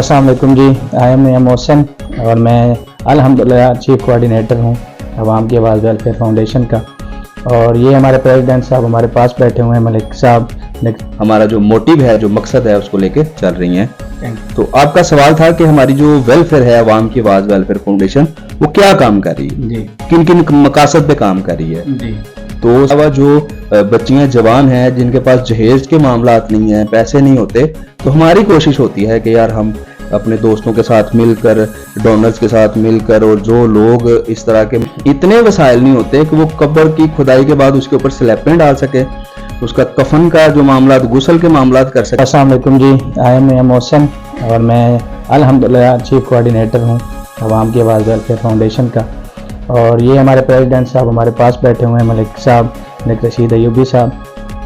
अस्सलाम वालेकुम जी। I am Mohsin और मैं अल्हम्दुलिल्लाह चीफ कोऑर्डिनेटर हूँ अवाम की आवाज़ वेलफेयर फाउंडेशन का। और ये हमारे प्रेसिडेंट साहब हमारे पास बैठे हुए हैं, मलिक साहब। हमारा जो मोटिव है, जो मकसद है, उसको लेके चल रही हैं। तो आपका सवाल था कि हमारी जो वेलफेयर है, अवाम की आवाज़ वेलफेयर फाउंडेशन, वो क्या काम कर रही है, किन किन मकासद पे काम कर रही है जी। तो जो बच्चियां जवान हैं जिनके पास जहेज के मामलात नहीं है, पैसे नहीं होते, तो हमारी कोशिश होती है कि यार हम अपने दोस्तों के साथ मिलकर, डोनर्स के साथ मिलकर, और जो लोग इस तरह के इतने वसाइल नहीं होते कि वो कब्र की खुदाई के बाद उसके ऊपर स्लैपें डाल सके, उसका कफन का जो मामला, गुस्ल के मामला कर सके। अस्सलाम वालेकुम जी। आई एम मोहसिन और मैं अल्हम्दुलिल्लाह चीफ कोऑर्डिनेटर हूँ अवाम की आवाज़ वेलफेयर फाउंडेशन का। और ये हमारे प्रेसिडेंट साहब हमारे पास बैठे हुए हैं, मलिक साहब, मलिक रशीद अयूबी साहब।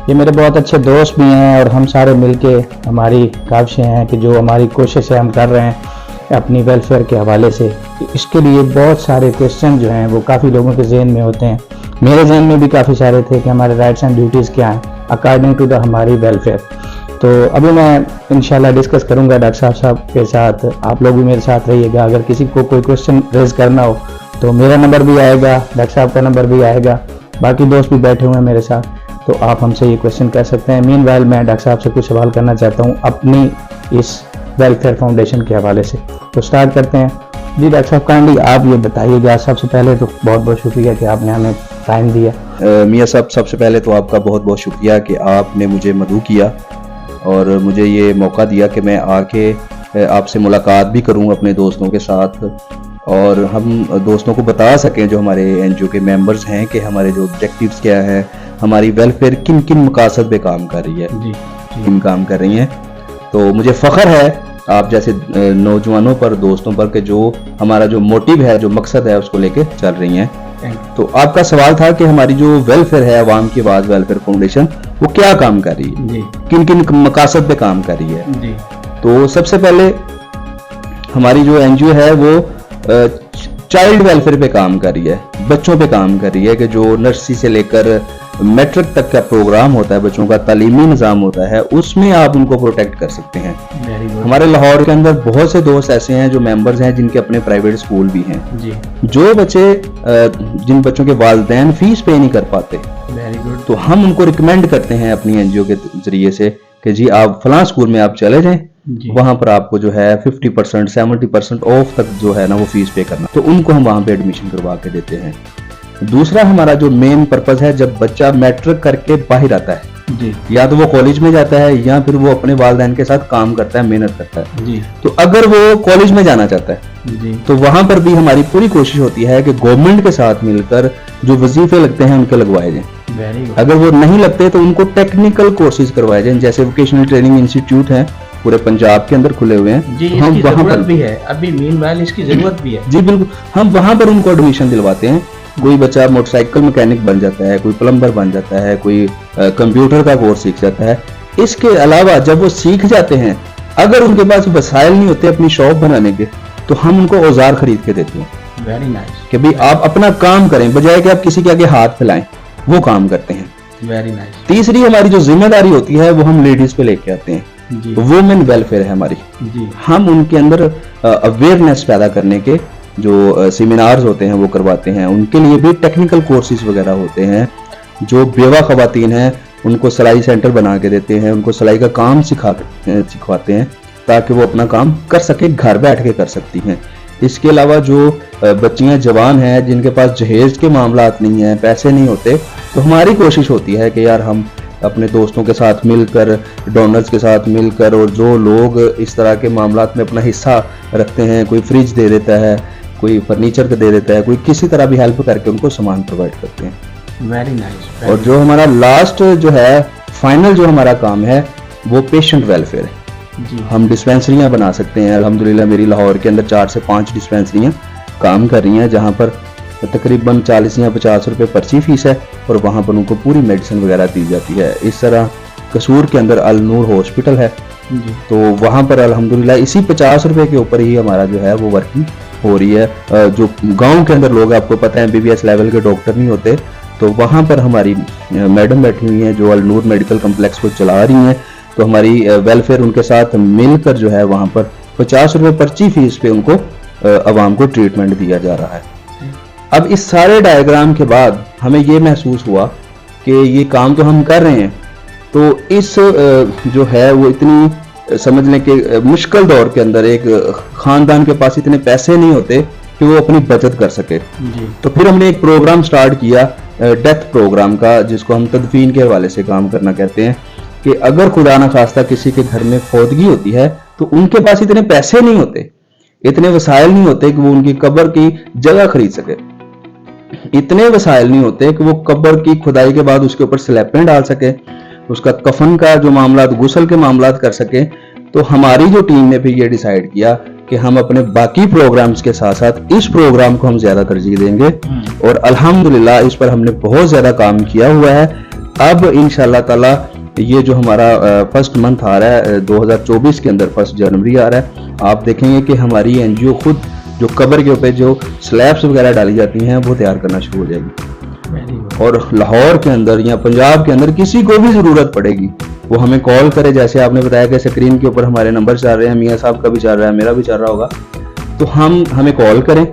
ये मेरे बहुत अच्छे दोस्त भी हैं और हम सारे मिलके हमारी काविशें हैं कि जो हमारी कोशिशें हम कर रहे हैं अपनी वेलफेयर के हवाले से। इसके लिए बहुत सारे क्वेश्चन जो हैं वो काफ़ी लोगों के जहन में होते हैं, मेरे जहन में भी काफ़ी सारे थे कि हमारे राइट्स एंड ड्यूटीज़ क्या हैं अकॉर्डिंग टू द हमारी वेलफेयर। तो अभी मैं इंशाल्लाह डिस्कस करूंगा डॉक्टर साहब के साथ, आप लोग भी मेरे साथ रहिएगा। अगर किसी को कोई क्वेश्चन रेज करना हो तो मेरा नंबर भी आएगा, डॉक्टर साहब का नंबर भी आएगा, बाकी दोस्त भी बैठे हुए हैं मेरे साथ, तो आप हमसे ये क्वेश्चन कर सकते हैं। मीनवाइल मैं डॉक्टर साहब से कुछ सवाल करना चाहता हूँ अपनी इस वेलफेयर फाउंडेशन के हवाले से। तो स्टार्ट करते हैं जी। डॉक्टर साहब काइंडली आप ये बताइएगा, सबसे पहले तो बहुत बहुत शुक्रिया कि आपने हमें टाइम दिया। मियाँ साहब, सबसे पहले तो आपका बहुत बहुत शुक्रिया कि आपने मुझे मदऊ किया और मुझे ये मौका दिया कि मैं आके आपसे मुलाकात भी करूँ अपने दोस्तों के साथ, और हम दोस्तों को बता सकें जो हमारे एनजीओ के मेंबर्स हैं कि हमारे जो ऑब्जेक्टिव्स क्या है, हमारी वेलफेयर किन किन मकासद पे काम कर रही है जी, किन काम कर रही हैं। तो मुझे फ़ख्र है आप जैसे नौजवानों पर, दोस्तों पर, कि जो हमारा जो मोटिव है, जो मकसद है, उसको लेके चल रही हैं। तो आपका सवाल था कि हमारी जो वेलफेयर है, अवाम की आवाज़ वेलफेयर फाउंडेशन, वो क्या काम कर रही है, किन किन मकासद पे काम कर रही है जी। तो सबसे पहले हमारी जो एनजीओ है वो चाइल्ड वेलफेयर पे काम कर रही है, बच्चों पे काम कर रही है, कि जो नर्सरी से लेकर मैट्रिक तक का प्रोग्राम होता है, बच्चों का तालीमी निज़ाम होता है, उसमें आप उनको प्रोटेक्ट कर सकते हैं। हमारे लाहौर के अंदर बहुत से दोस्त ऐसे हैं जो मेंबर्स हैं जिनके अपने प्राइवेट स्कूल भी हैं जी। जो बच्चे जिन बच्चों के वालिदैन फीस पे नहीं कर पाते, तो हम उनको रिकमेंड करते हैं अपनी एनजीओ के जरिए से कि जी आप फलां स्कूल में आप चले जाएं, वहां पर आपको जो है 50% 70% ऑफ तक जो है ना वो फीस पे करना, तो उनको हम वहां पे एडमिशन करवा के देते हैं। दूसरा हमारा जो मेन पर्पस है, जब बच्चा मैट्रिक करके बाहर आता है जी, या तो वो कॉलेज में जाता है या फिर वो अपने वालिदैन के साथ काम करता है, मेहनत करता है जी। तो अगर वो कॉलेज में जाना चाहता है जी, तो वहां पर भी हमारी पूरी कोशिश होती है कि गवर्नमेंट के साथ मिलकर जो वजीफे लगते हैं उनके लगवाए जाएं। अगर वो नहीं लगते तो उनको टेक्निकल कोर्सेज करवाए जाएं, जैसे वोकेशनल ट्रेनिंग इंस्टीट्यूट है पूरे पंजाब के अंदर खुले हुए हैं जी। हम वहां पर भी है, अभी मीनवाइल इसकी जरूरत भी है जी, बिल्कुल। हम वहां पर उनको एडमिशन दिलवाते हैं। कोई बच्चा मोटरसाइकिल मैकेनिक बन जाता है, कोई प्लम्बर बन जाता है, कोई कंप्यूटर का कोर्स सीख जाता है। इसके अलावा जब वो सीख जाते हैं, अगर उनके पास वसाइल नहीं होते अपनी शॉप बनाने के, तो हम उनको औजार खरीद के देते हैं। Very nice. कि भाई आप अपना काम करें, बजाय कि आप किसी के आगे हाथ फैलाएं, वो काम करते हैं। Very nice. तीसरी हमारी जो जिम्मेदारी होती है वो हम लेडीज पे लेके आते हैं, वुमेन वेलफेयर है हमारी जी। हम उनके अंदर अवेयरनेस पैदा करने के जो सेमिनार्स होते हैं वो करवाते हैं। उनके लिए भी टेक्निकल कोर्सेज वगैरह होते हैं। जो बेवा खवातीन हैं उनको सिलाई सेंटर बना के देते हैं, उनको सिलाई का काम सिखवाते हैं ताकि वो अपना काम कर सके, घर बैठ के कर सकती हैं। इसके अलावा जो बच्चियां जवान हैं जिनके पास जहेज के मामलात नहीं हैं, पैसे नहीं होते, तो हमारी कोशिश होती है कि यार हम अपने दोस्तों के साथ मिलकर, डोनर्स के साथ मिलकर, और जो लोग इस तरह के मामलात में अपना हिस्सा रखते हैं, कोई फ्रिज दे देता है, कोई फर्नीचर का दे देता है, कोई किसी तरह भी हेल्प करके उनको सामान प्रोवाइड करते हैं। Very nice. और जो हमारा लास्ट जो है, फाइनल जो हमारा काम है, वो पेशेंट वेलफेयर है जी। हम डिस्पेंसरियां बना सकते हैं। अल्हम्दुलिल्लाह मेरी लाहौर के अंदर 4 से 5 डिस्पेंसरियां काम कर रही हैं, जहां पर तकरीबन 40 या 50 रुपए पर्ची फीस है, और वहां पर उनको पूरी मेडिसिन वगैरह दी जाती है। इस तरह कसूर के अंदर अल नूर हॉस्पिटल है जी। तो वहां पर अल्हम्दुलिल्लाह इसी 50 रुपए के ऊपर ही हमारा जो है वो वर्किंग हो रही है। जो गांव के अंदर लोग, आपको पता है BBS लेवल के डॉक्टर नहीं होते, तो वहां पर हमारी मैडम बैठी हुई हैं जो अल नूर मेडिकल कम्प्लेक्स को चला रही हैं। तो हमारी वेलफेयर उनके साथ मिलकर जो है वहां पर 50 रुपये पर्ची फीस पे उनको अवाम को ट्रीटमेंट दिया जा रहा है। अब इस सारे डायग्राम के बाद हमें ये महसूस हुआ कि ये काम तो हम कर रहे हैं, तो इस जो है वो इतनी समझ लें कि मुश्किल दौर के अंदर एक ख़ानदान के पास इतने पैसे नहीं होते कि वो अपनी बचत कर सके जी। तो फिर हमने एक प्रोग्राम स्टार्ट किया डेथ प्रोग्राम का, जिसको हम तदफीन के हवाले से काम करना कहते हैं, कि अगर खुदा न खास्ता किसी के घर में फौतगी होती है तो उनके पास इतने पैसे नहीं होते, इतने वसाइल नहीं होते कि वो उनकी कब्र की जगह खरीद सके, इतने वसाइल नहीं होते कि वो कब्र की खुदाई के बाद उसके ऊपर स्लैपें डाल सके, उसका कफन का जो मामला, गुस्ल के मामला कर सके। तो हमारी जो टीम ने फिर ये डिसाइड किया कि हम अपने बाकी प्रोग्राम्स के साथ साथ इस प्रोग्राम को हम ज्यादा तरजीह देंगे, और अल्हम्दुलिल्लाह इस पर हमने बहुत ज्यादा काम किया हुआ है। अब इंशाअल्लाह ताला ये जो हमारा फर्स्ट मंथ आ रहा है 2024 के अंदर 1 जनवरी आ रहा है, आप देखेंगे कि हमारी एनजीओ खुद जो कब्र के ऊपर जो स्लैब्स वगैरह डाली जाती हैं वो तैयार करना शुरू हो जाएगी, और लाहौर के अंदर या पंजाब के अंदर किसी को भी ज़रूरत पड़ेगी वो हमें कॉल करे। जैसे आपने बताया कि स्क्रीन के ऊपर हमारे नंबर चल रहे हैं, मियाँ साहब का भी चल रहा है, मेरा भी चल रहा होगा, तो हम हमें कॉल करें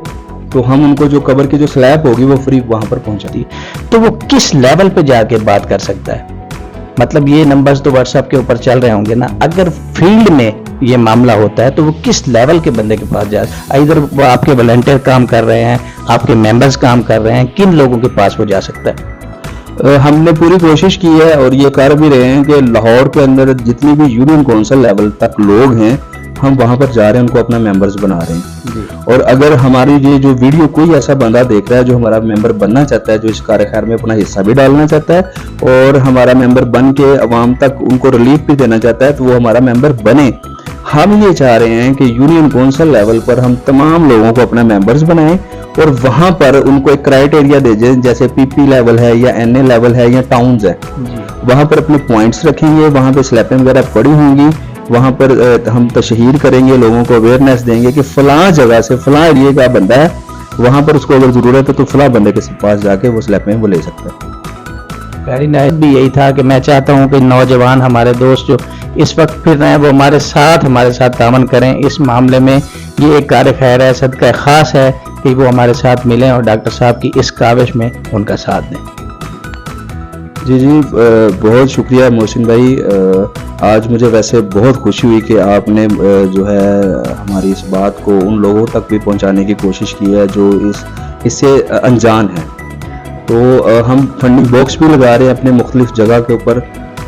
तो हम उनको जो कब्र की जो स्लैब होगी वो फ्री वहाँ पर पहुँचाती है। तो वो किस लेवल पे जाके बात कर सकता है? मतलब ये नंबर्स तो व्हाट्सएप के ऊपर चल रहे होंगे ना, अगर फील्ड में ये मामला होता है तो वो किस लेवल के बंदे के पास जाए? इधर वो आपके वॉलंटियर काम कर रहे हैं, आपके मेंबर्स काम कर रहे हैं, किन लोगों के पास वो जा सकता है? हमने पूरी कोशिश की है और ये कर भी रहे हैं कि लाहौर के अंदर जितनी भी यूनियन काउंसिल लेवल तक लोग हैं हम वहां पर जा रहे हैं, उनको अपना मेंबर्स बना रहे हैं। और अगर हमारी ये जो वीडियो कोई ऐसा बंदा देख रहा है जो हमारा मेंबर बनना चाहता है, जो इस कार्य खैर में अपना हिस्सा भी डालना चाहता है और हमारा मेंबर बन के अवाम तक उनको रिलीफ भी देना चाहता है, तो वो हमारा मेंबर बने। हम ये चाह रहे हैं कि यूनियन काउंसिल लेवल पर हम तमाम लोगों को अपना मेंबर्स बनाएं और वहां पर उनको एक क्राइटेरिया दे दें, जैसे पीपी लेवल है या एनए लेवल है या टाउन्स है, वहां पर अपने पॉइंट्स रखेंगे, वहां पर स्लैपें वगैरह पड़ी होंगी, वहां पर हम तशहीर करेंगे, लोगों को अवेयरनेस देंगे कि फलां जगह से फलां एरिया का बंदा है, वहां पर उसको अगर जरूरत है तो फलां बंदे के पास जाके वो स्लैपें वो ले सकता है। Very nice. भी यही था कि मैं चाहता हूं कि नौजवान हमारे दोस्त जो इस वक्त फिर रहे हैं वो हमारे साथ तावन करें इस मामले में। ये एक कार्य खैर है, सदका खास है कि वो हमारे साथ मिलें और डॉक्टर साहब की इस काविश में उनका साथ दें। जी बहुत शुक्रिया मोहसिन भाई। आज मुझे वैसे बहुत खुशी हुई कि आपने जो है हमारी इस बात को उन लोगों तक भी पहुंचाने की कोशिश की है जो इससे अनजान है। तो हम फंडिंग बॉक्स भी लगा रहे हैं अपने मुख्तलिफ जगह के ऊपर,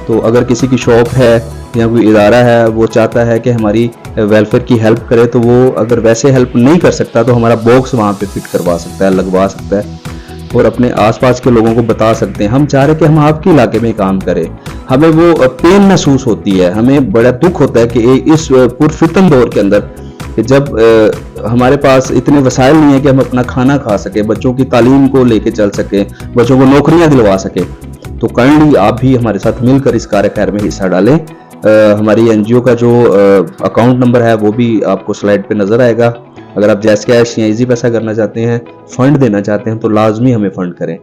तो अगर किसी की शॉप है या कोई इदारा है वो चाहता है कि हमारी वेलफेयर की हेल्प करे, तो वो अगर वैसे हेल्प नहीं कर सकता तो हमारा बॉक्स वहाँ पे फिट करवा सकता है, लगवा सकता है और अपने आसपास के लोगों को बता सकते हैं। हम चाह रहे कि हम आपके इलाके में काम करें। हमें वो पेन महसूस होती है, हमें बड़ा दुख होता है कि इस पुरफितन दौर के अंदर कि जब हमारे पास इतने वसाइल नहीं है कि हम अपना खाना खा सके, बच्चों की तालीम को लेके चल सके, बच्चों को नौकरियां दिलवा सके, तो काइंडली आप भी हमारे साथ मिलकर इस कार्य खैर में हिस्सा डालें। हमारी एनजीओ का जो अकाउंट नंबर है वो भी आपको स्लाइड पे नजर आएगा। अगर आप जैस कैश या इजी पैसा करना चाहते हैं, फंड देना चाहते हैं, तो लाजमी हमें फंड करें।